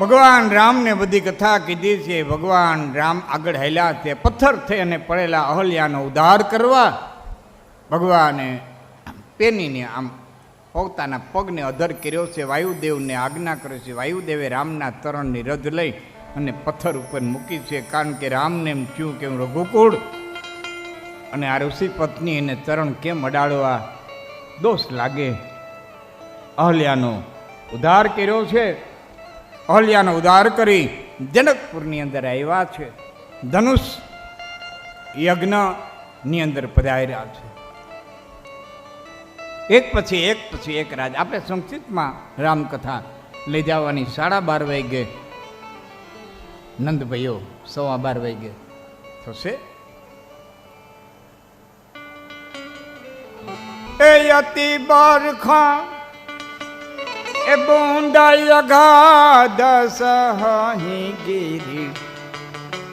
ભગવાન રામને બધી કથા કીધી છે. ભગવાન રામ આગળ હાલ્યા છે પથ્થર થઈ અને પડેલા અહલ્યાનો ઉદ્ધાર કરવા. ભગવાને પેનીને આમ પોતાના પગને અધર કર્યો છે, વાયુદેવને આજ્ઞા કરે છે. વાયુદેવે રામના તરણની રજ લઈ અને પથ્થર ઉપર મૂકી છે, કારણ કે રામને એમ થયું કે હું રઘુકુળ અને આ ઋષિ પત્ની એને ચરણ કેમ અડાડવા, દોષ લાગે. અહલ્યાનો ઉદ્ધાર કર્યો છે. અહલ્યાનો ઉદ્ધાર કરી જનકપુરની અંદર આવ્યા છે. ધનુષ યજ્ઞની અંદર પધાર્યા છે. એક પછી એક રાજ. આપણે સંક્ષિપ્તમાં રામકથા લઈ જવાની 12:30 વાગે નંદભાઈઓ 12:15 વાગે થશે. એ અતિ બરખા એ બુંદાય ગાદ સહી ગીરી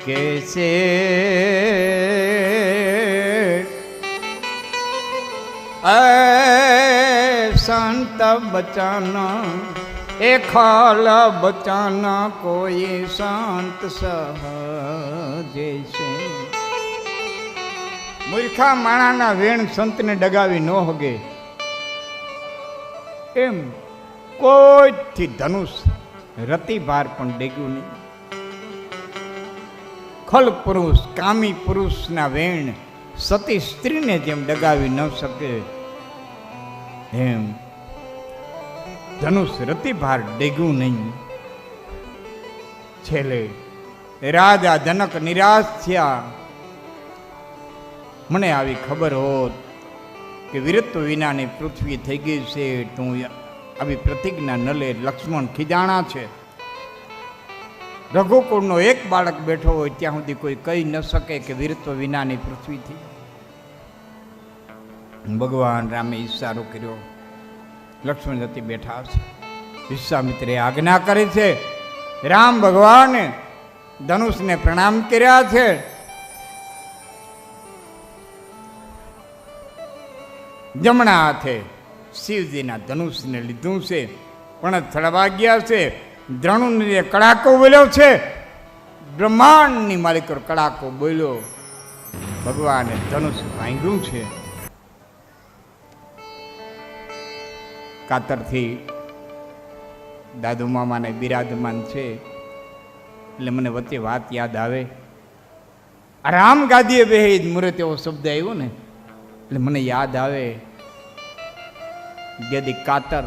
કેસે સંત બચન એ ખાલ બચન કોઈ સંત સહજે છે. મૂર્ખા માણાના વેણ સંતને ડગાવી ન હોગે, એમ કોઈથી ધનુષ રતિભાર પણ ડેગ્યું નહીં. ખલ પુરુષ કામી પુરુષના વેણ સતી સ્ત્રીને જેમ ડગાવી ન શકે, એમ ધનુષ રતિભાર ડેગ્યું નહીં. છેલ્લે રાજા જનક નિરાશ થયા. મને આવી ખબર હોત કે વીરત્વ વિનાની પૃથ્વી થઈ ગઈ છે તો આવી પ્રતિજ્ઞા ન લે. લક્ષ્મણ ખીજાણા છે. રઘુકુળનો એક બાળક બેઠો હોય ત્યાં સુધી કોઈ કહી ન શકે કે વીરત્વ વિનાની પૃથ્વી થઈ. ભગવાન રામે ઈશારો કર્યો. લક્ષ્મણ જતી બેઠા છે. વિશ્વામિત્રે આજ્ઞા કરી છે. રામ ભગવાને ધનુષને પ્રણામ કર્યા છે. જમણા હાથે શિવજીના ધનુષને લીધું છે, પણ થડવા ગયા છે. દ્રોણુને કડાકો બોલ્યો છે. બ્રહ્માંડની માલિક કડાકો બોલ્યો. ભગવાને ધનુષ ભાંગ્યું છે. કાતરથી દાદુ મામાને બિરાજમાન છે એટલે મને વચ્ચે વાત યાદ આવે. રામ ગાદીએ બેહી મુરત એવો શબ્દ આવ્યો ને એટલે મને યાદ આવે જેદી કાતર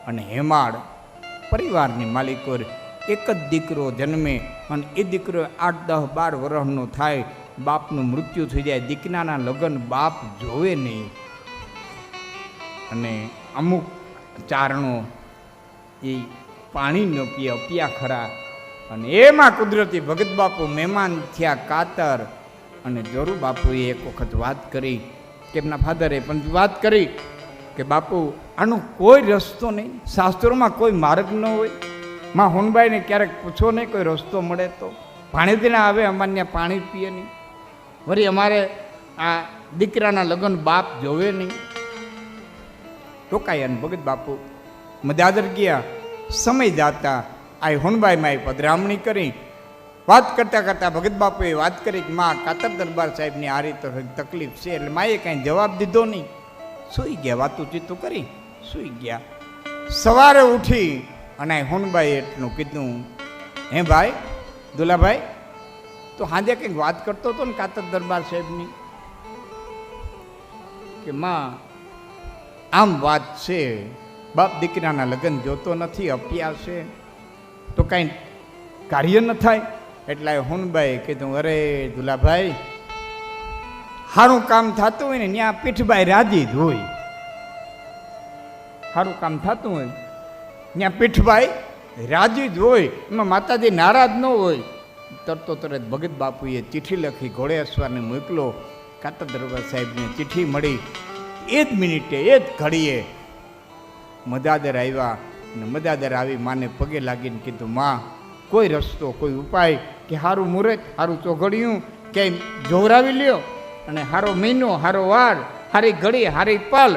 અને હેમાળ પરિવારની માલિકો એક જ દીકરો જન્મે અને એ દીકરો 8, 10, 12 વર્ષનો થાય, બાપનું મૃત્યુ થઈ જાય. દીકરાના લગ્ન બાપ જોવે નહીં. અને અમુક ચારણો એ પાણી ન પીએ, અપિયા ખરા. અને એમાં કુદરતી ભગત બાપુ મહેમાન થયા કાતર. અને જોરુ બાપુએ એક વખત વાત કરી કે એમના ફાધરે પણ વાત કરી કે બાપુ આનો કોઈ રસ્તો નહીં, શાસ્ત્રોમાં કોઈ માર્ગ ન હોય. માં હુનબાઈને ક્યારેક પૂછો નહીં કોઈ રસ્તો મળે તો. ભાણેજીના આવે અમારે પાણી પીએ નહીં, વળી અમારે આ દીકરાના લગ્ન બાપ જોવે નહીં. ટોકાયા. ભગત બાપુ મદાદર ગયા. સમય જાતા આ હુનબાઈમાં એ પધરામણી કરી. વાત કરતાં કરતાં ભગત બાપુએ વાત કરી કે માં કાતર દરબાર સાહેબની આ રીતે તકલીફ છે. એટલે માએ કાંઈ જવાબ દીધો નહીં. સૂઈ ગયા. વાતું ચીતું કરી સૂઈ ગયા. સવારે ઉઠી અને હુનબાઈ એટલું કીધું, હે ભાઈ દુલાભાઈ તો હાજે કંઈક વાત કરતો હતો ને કાતર દરબાર સાહેબની? કે માં આમ વાત છે, બાપ દીકરાના લગ્ન જોતો નથી, અપિયા છે, તો કાંઈ કાર્ય ન થાય. એટલે હુનબાઈ કીધું, અરે દુલાભાઈ સારું કામ થતું હોય ને ત્યાં પીઠબાઈ રાજી જ હોય. સારું કામ થતું હોય ત્યાં પીઠબાઈ રાજી જ હોય, એમાં માતાજી નારાજ ન હોય. તરતો તરત ભગત બાપુએ ચિઠ્ઠી લખી ઘોડેશ્વરને મોકલો. કાતર દરબાર સાહેબને ચિઠ્ઠી મળી. એ જ મિનિટે એ જ ઘડીએ મદાદર આવ્યા. અને મદાદર આવી માને પગે લાગીને કીધું, માં કોઈ રસ્તો, કોઈ ઉપાય કે સારું મુહૂર્ત, સારું ચોઘડિયું ક્યાંય જોવરાવી લ્યો અને સારો મહિનો, સારો વાર, સારી ઘડી, સારી પલ,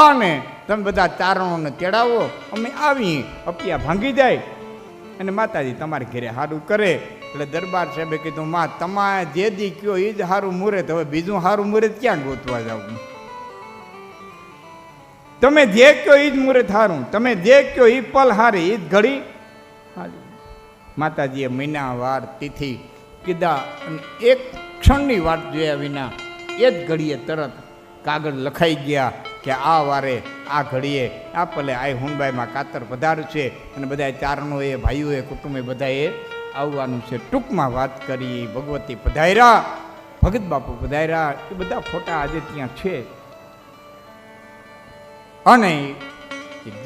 અને તમે બધા ચારણોને તેડાવો, અમે આવીએ. અપિયા ભાંગી જાય અને માતાજી તમારા ઘરે સારું કરે. એટલે દરબાર સાહેબે કીધું, માં તમારે જે દી કયો એ જ સારું મુહૂર્ત, હવે બીજું સારું મુહૂર્ત ક્યાં ગોતવા જાવ? તમે જે કયો એ જ મુહૂર્ત સારું, તમે જે કયો એ પલ હારી, એ જ ઘડી હારી. માતાજીએ મહિના વાર તિથિ કીધા અને એક ક્ષણની વાત જોયા વિના એ જ ઘડીએ તરત કાગળ લખાઈ ગયા કે આ વારે આ ઘડીએ આ પલે આ હુંબાઈમાં કાતર પધાર છે અને બધા ચારણોએ ભાઈઓએ કુટુંબે બધાએ આવવાનું છે. ટૂંકમાં વાત કરી, ભગવતી પધાર્યા, ભગત બાપુ પધાર્યા, એ બધા ફોટા આજે ત્યાં છે. અને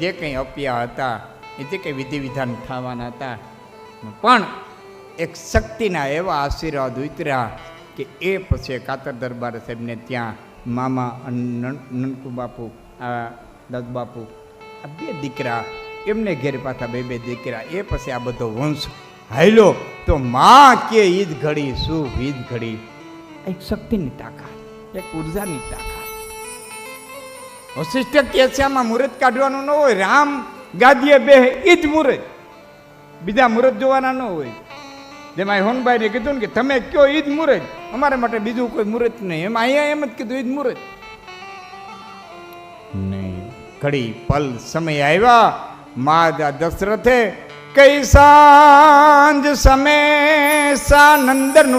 જે કંઈ અપ્યા હતા, એ જે કંઈ વિધિ વિધાન થવાના હતા, પણ એક શક્તિના એવા આશીર્વાદ ઉતર્યા કે એ પછી કાતર દરબાર સાહેબને ત્યાં મામા અને નનકુ બાપુ, આ દત્ત બાપુ, આ બે દીકરા, એમને ઘેર પાછા બે બે દીકરા, એ પછી આ બધો વંશ હાયલો. તો માં કે ઈદ ઘડી શું ઈદ ઘડી, એક શક્તિની તાકાત, એક ઉર્જાની તાકાત. વશિષ્ઠ કે છે આમાં મુહૂર્ત કાઢવાનું ન હોય, રામ ગાદીએ બે ઈ જ મુહૂર્ત, બીજા મુહૂર્ત જોવાના ન હોય. જેમાં હોનભાઈને કીધું ને કે તમે કયો ઈ જ મુહૂર્ત, અમારા માટે બીજું કોઈ મુહૂર્ત નહીં. એમાં અહીંયા એમ જ કીધું ઈ જ મુહૂર્ત નહીં. ઘડી પલ સમય આવ્યા, મહારાજા દશરથે કઈ સાંજ સમય સાનંદન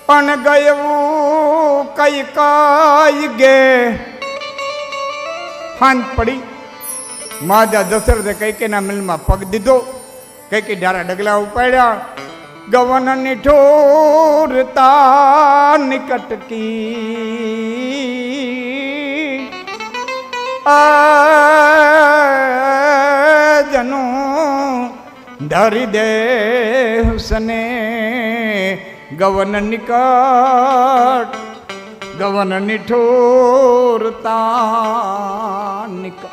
પણ ગયું કઈ કઈ ગે. હાંજ પડી, મહારાજા દશરથે કૈકેયીના મિલમાં પગ દીધો, કૈકેયી ડારા ડગલા ઉપાડ્યા. ગવન નિઠોરતા નિકટ કી જનો ધરી દે સને. ગવન નિકટ, ગવન નિઠોરતા નિકટ.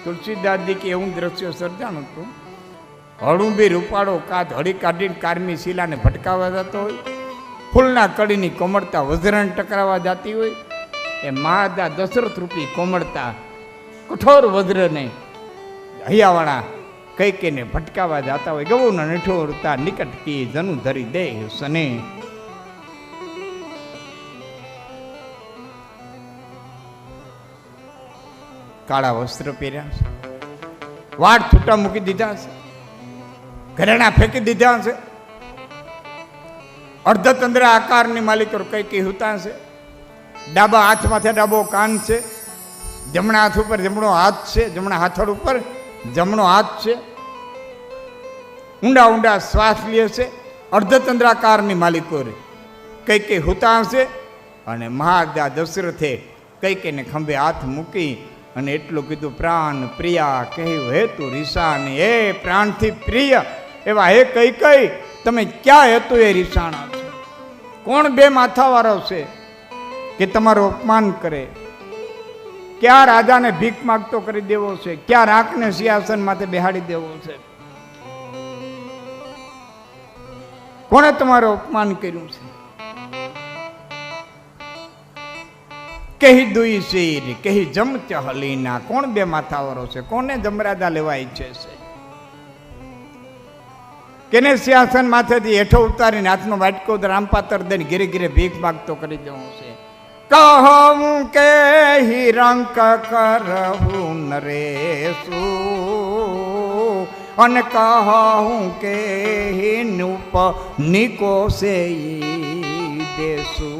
તુલસીદાસજી કે એવું દ્રશ્ય સર્જાણું હતું. હળું બી રૂપાળો કાચ હળી કાઢીને કારમી શિલાને ભટકાવા જતો હોય, ફૂલના કડીની કોમળતા વજ્રણ ટકરાવા જતી હોય, એ મહારાજા દશરથ રૂપી કોમળતા કઠોર વજ્રને હૈયાવાળા કૈકેયીને ભટકાવા જતા હોય. ગૌના નિઠોરતા નિકટ કી જનુ ધરી દે સને. કાળા વસ્ત્ર પહેર્યા છે, વાળ છૂટા મૂકી દીધા છે, ઘરેણા ફેંકી દીધા છે, અર્ધચંદ્ર આકારની માલિકો કૈકેયી હુતા છે. ડાબા હાથમાંથી ડાબો કાન છે, જમણા હાથ ઉપર જમણો હાથ છે, જમણા હાથળ ઉપર જમણો હાથ છે. ઊંડા ઊંડા શ્વાસ લે છે. અર્ધચંદ્રાકારની માલિકો કૈકેયી હુતા છે. અને મહારાજા દશરથે કૈકેયીને ખંભે હાથ મૂકી અને એટલું કીધું, પ્રાણ પ્રિયા કહ્યું હેતુ રીસાને. હે પ્રાણથી પ્રિય એવા હે કૈકેયી, તમે ક્યાં હેતુ એ રીસાણા છો? કોણ બે માથાવાળો છે કે તમારું અપમાન કરે? ક્યાં રાજાને ભીખ માગતો કરી દેવો છે? ક્યાં રાખને સિંહાસન માથે બેહાડી દેવો છે? કોણે તમારું અપમાન કર્યું છે? કહી દુઈ શેર કહી જમ ચહલીના. કોણ બે માથાવાળો છે? કોને જમરાજા લેવા ઈચ્છે છે? કેને સિંહાસન માથેથી હેઠો ઉતારીને હાથનો વાટકો રામપાતર દઈને ઘેરે ઘેરે ભીખ માગતો કરી દેવો છે? કહું કે હિરંક કરવું નરેશુ અને કહું કે હિનુપ નિકો સે દેશુ.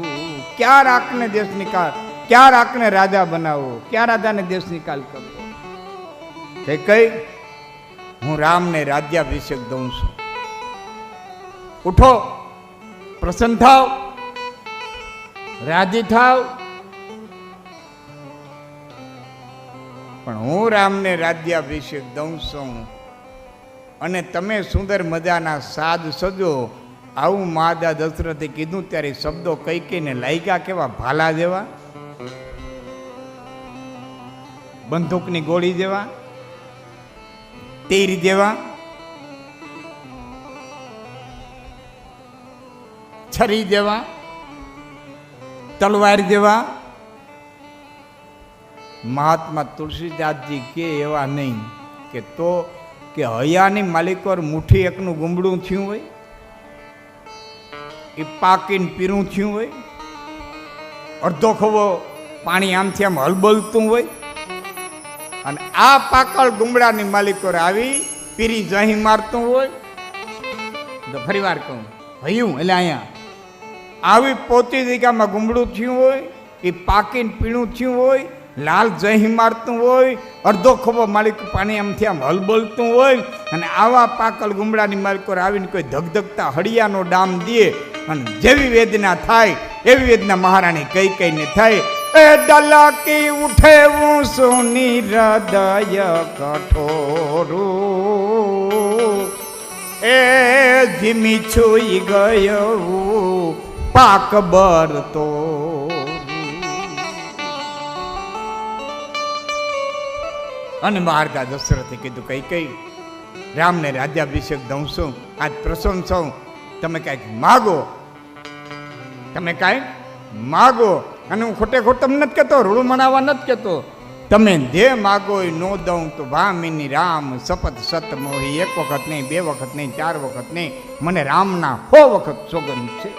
ક્યાં રાખને દેશ નિકાલ, ક્યાં રાખને રાજા બનાવો, ક્યાં રાજાને દેશ નિકાલ કરવો? કઈ હું રામને રાજ્યાભિષેક દઉં છું. ઉઠો, પ્રસન્ન થાવ, રાજી થાવ. પણ હું રામને રાજ્યાભિષેક દઉં છું અને તમે સુંદર મજાના સાજ સજો. આવું મહારાજા દશરથે કીધું ત્યારે શબ્દો કૈકેયીને લાગ્યા કેવા ભાલા જેવા, બંદૂકની ગોળી જેવા, તીર જેવા, છરી જેવા, તલવાર જેવા. મહાત્મા તુલસીદાસજી કે એવા નહીં કે તો કે હૈયાની માલિકોર મુઠ્ઠી એકનું ગુંબડું થયું હોય, એ પાકીને પીરું થયું હોય, અડધો ખવો પાણી આમથી આમ હલબલતું હોય, અને આ પાકળ ગુંબડાની માલિકોર આવી પીરી જહી મારતું હોય. તો ફરી વાર કહું, હૈયું એટલે અહીંયા આવી પોતી જગ્યામાં ગુંબડું થયું હોય, એ પાકીને પીણું થયું હોય, લાલ જહી મારતું હોય, અડધો ખભો માલિક પાણી આમથી આમ હલબલતું હોય, અને આવા પાકલ ગુમડાની માલિકો આવીને કોઈ ધગધગતા હળિયાનો ડામ દે અને જેવી વેદના થાય એવી વેદના મહારાણી કઈ કઈને થાય. એ ડલાકી ઉઠે હું સોની હૃદય કઠોરું, એ ધીમી છુઈ ગયું પાક બરતો. અને મહારાજા દશરથે કીધું કઈ કઈ રામને રાજ્યાભિષેક દઉં છું, આજ પ્રસન્ન છું, તમે કાંઈક માગો, તમે કાંઈક માગો. અને હું ખોટે ખોટ તમને નથી કહેતો, રૂડું મનાવવા નથી કહેતો, તમે જે માગો એ નો દઉં તો ભામિની રામ શપથ સત મોહી. એક વખત નહીં, બે વખત નહીં, ચાર વખત નહીં, મને રામના 100 વખત સોગંદ છે.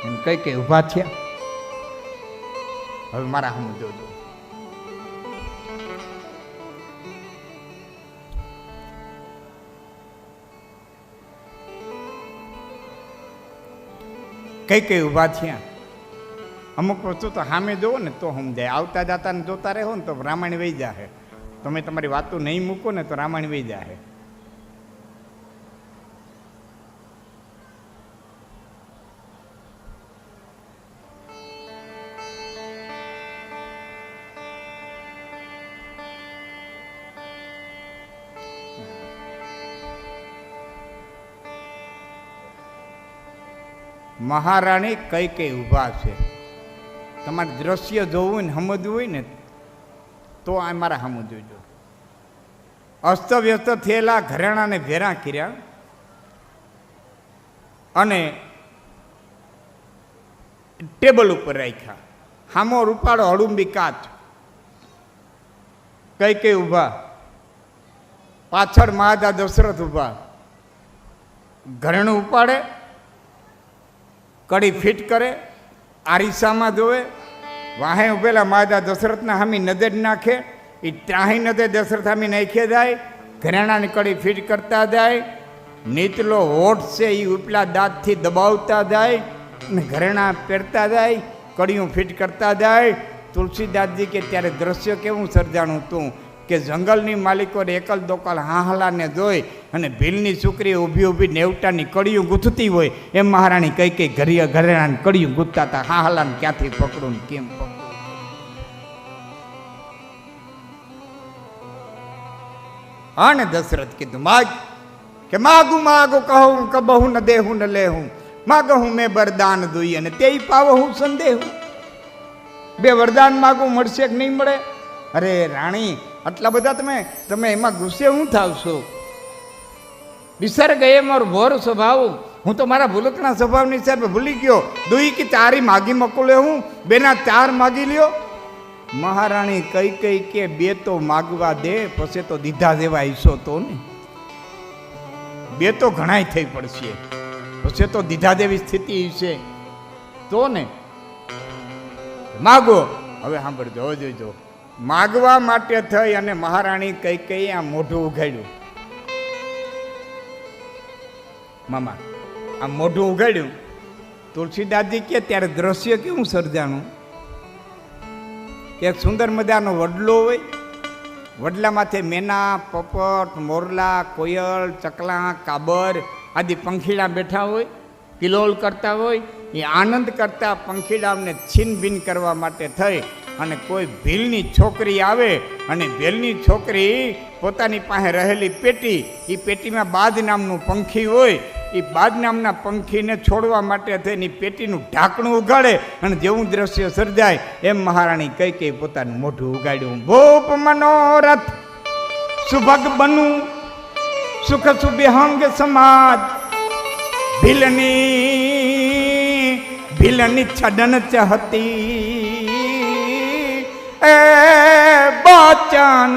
એમ કઈ કઈ ઊભા થયા. હવે મારા હમ જોજો, કઈ કઈ ઊભા થયા. અમુક વસ્તુ તો સામે જોવો ને તો સમજાય, આવતા જતા ને જોતા રહો ને તો રામાયણ વહી જાહે. તમે તમારી વાતો નહીં મૂકો ને તો રામાયણ વહી જાહે. મહારાણી કઈ કઈ ઊભા છે. તમારે દ્રશ્ય જોવું ને સમજવું હોય ને તો આ મારા સામું જોઈજો. અસ્તવ્યસ્ત થયેલા ઘરેણાને ભેરા કર્યા અને ટેબલ ઉપર રાખ્યા. હામો રૂપાળો હડુંબી કાચ. કઈ કઈ ઊભા, પાછળ મહારાજા દશરથ ઊભા. ઘરેણું ઉપાડે, કડી ફિટ કરે, આરીસામાં જોવે, વાહે ઉભેલા મહારાજા દશરથના હામી નજર નાખે, એ ત્રાહી નજર દશરથ હામી નાખી જાય, ઘરેણાની કડી ફિટ કરતા જાય, નીચલો હોઠ છે એ ઉપલા દાંતથી દબાવતા જાય અને ઘરેણા પહેરતા જાય, કડીયું ફિટ કરતા જાય. તુલસીદાસજી કે ત્યારે દ્રશ્ય કેવું સર્જાણું હતું કે જંગલની માલિકો એકલ દોકલ હાહલાને જોઈ અને ભીલની છોકરી ઊભી ઊભી નેવટાની કડીયું ગૂંથતી હોય એમ મહારાણી કઈ કઈ ઘરેણાની કડીયું ગૂંથતા હતા. હાહલાને ક્યાંથી પકડું ને કેમ પકડું. અને દશરથ કીધું માગ, કે માગું માગું કહું કબહું ન દેહું ન લેહું, માગહું મેં વરદાન દુઈ અને તે પાવહું સંદેહું. બે વરદાન માગું, મળશે કે નહીં મળે? અરે રાણી, આટલા બધા તમે એમાં ગુસ્સે હું થાવશો? વિસર્ગ એ મારો ભોર સ્વભાવ, હું તો મારા ભૂલકના સ્વભાવની હિસાબે ભૂલી ગયો. દુઈ કે ચારી માગી મકુલે હું, બેના 4 માગી લ્યો. મહારાણી કઈ કઈ કે બે તો માગવા દે, પછી તો દીધા જેવા ઈસો તો ને, બે તો ઘણાય થઈ પડશે, પછી તો દીધા જેવી સ્થિતિ છે તો ને. માગો. હવે સાંભળજો, જોજો. માગવા માટે થઈ અને મહારાણી કઈ કઈ આ મોઢું ઉઘાડ્યું. મામા આ મોઢું ઉઘાડ્યું. તુલસીદાસજી કે ત્યારે દ્રશ્ય કેવું સર્જાણું. એક સુંદર મજાનો વડલો હોય, વડલામાંથી મેના, પોપટ, મોરલા, કોયલ, ચકલા, કાબર આદિ પંખીડા બેઠા હોય, કિલોલ કરતા હોય. એ આનંદ કરતા પંખીડાઓને છીનભીન કરવા માટે થઈ અને કોઈ ભીલની છોકરી આવે અને ભીલની છોકરી પોતાની પાસે રહેલી પેટી, એ પેટીમાં બાજ નામનું પંખી હોય, એ બાજ નામના પંખીને છોડવા માટે થઈને પેટીનું ઢાંકણું ઉગાડે અને જેવું દ્રશ્ય સર્જાય એમ મહારાણી કઈ કઈ પોતાનું મોઢું ઉગાડ્યું. ભૂપ મનોરથ સુભગ બનું સુખ સુબિહંગ સમાજ, ભીલની છડન ચહતી એ બચન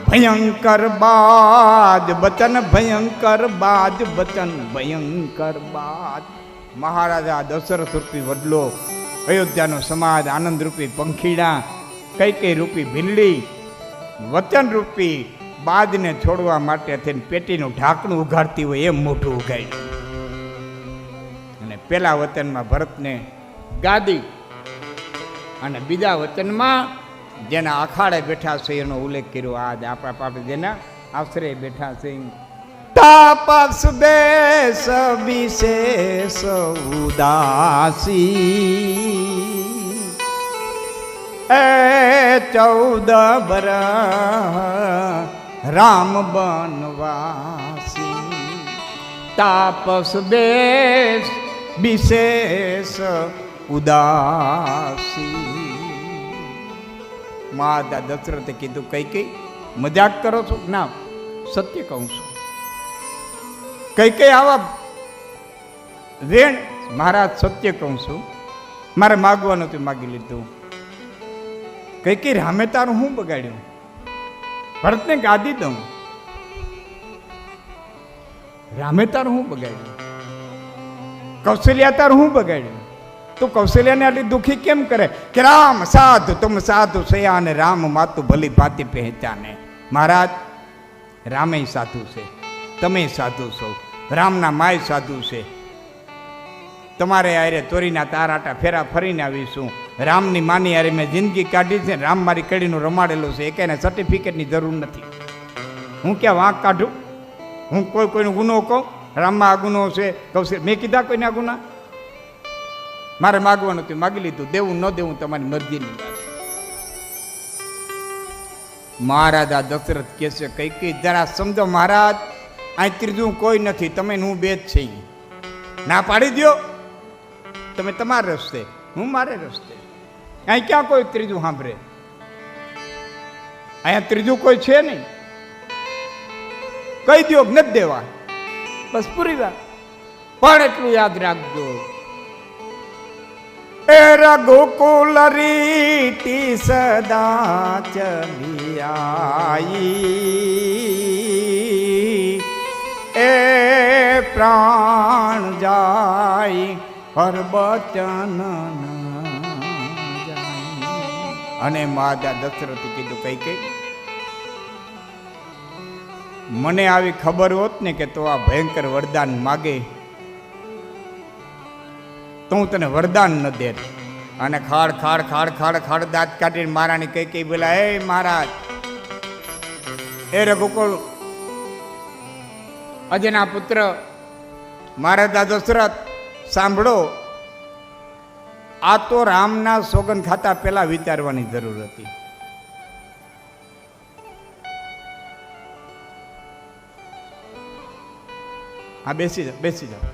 ભયંકર બાજ, બચન ભયંકર બાજ, બચન ભયંકર બાજ. મહારાજા દશરથ રૂપી વડલો, અયોધ્યાનો સમાજ, આનંદ રૂપી પંખીડા, કઈ રૂપી ભીલડી, વચન રૂપી બાજને છોડવા માટે થઈને પેટીનું ઢાંકણું ઉઘાડતી હોય એમ મોઢું ઉગાડ્યું. અને પેલા વચનમાં ભરતને ગાદી અને બીજા વચનમાં જેના અખાડે બેઠા છે એનો ઉલ્લેખ કર્યો. આજ આપણા પાસે જેના આશ્રય બેઠા છે. તાપસ દેશ વિશેષ ઉદાસી, એ 14 બરસ રામ બનવાસી. તાપસ દેશ વિશેષ ઉદાસી. માતા દશરથે કીધું કઈ મજાક કરો છો? ના, સત્ય કહું છું. કઈ આવા વેણ? મહારાજ સત્ય કહું છું, મારે માગવાનું હતું માગી લીધું. કઈ રામે તારું હું બગાડ્યું? ભરતને ગાદી દઉં, રામે તારું હું બગાડ્યું? કૌશલ્યા તારું હું બગાડ્યું? તું કૌશલ્યાને આટલી દુખી કેમ કરે કે રામ સાધુ તુમ સાધુ સયા અને રામ માતુ ભલી ભાતી પહેચાને. મહારાજ, રામે સાધુ છે, તમે સાધુ છો, રામના માય સાધુ છે. તમારે આરે ચોરીના તારાટા ફેરા ફરીને આવીશું. રામની માની યારે મેં જિંદગી કાઢી છે. રામ મારી કડીનું રમાડેલું છે. એકાને સર્ટિફિકેટની જરૂર નથી. હું ક્યાં વાંક કાઢું? હું કોઈનો ગુનો કહું? રામમાં આ ગુનો છે, કૌશલ્ય મેં કીધા કોઈને આ ગુના? મારે માગવાનું હતું, માગી લીધું. દેવું ન દેવું તમારી મરજીની વાત. મહારાજ આ દશરથ કહે છે કઈ જરા સમજો મહારાજ, અહીં ત્રીજું કોઈ નથી, તમે હું બે જ છે. ના પાડી દો, તમે તમારા રસ્તે, હું મારે રસ્તે. અહીં ક્યાં કોઈ ત્રીજું સાંભળે? અહીંયા ત્રીજું કોઈ છે નહીં. કહી દો નથી દેવા, બસ પૂરી વાત. પણ એટલું યાદ રાખજો, એ રઘુકુલ રીતિ સદા ચલી આઈ, એ પ્રાણ જાય પર બચન જાય. અને માતા દશરથે કીધું કઈ મને આવી ખબર હોત ને કે તો આ ભયંકર વરદાન માગે તો હું તને વરદાન ન દે. અને ખાડ ખાડ ખાડ ખાડ ખાડ દાંત કાઢીને મારાની કઈ બોલા, એ મહારાજ, એ રઘુકુળ અજના પુત્ર મહારાજા દશરથ, સાંભળો, આ તો રામના સોગંદ ખાતા પહેલા વિચારવાની જરૂર હતી. હા, બેસી જાઓ.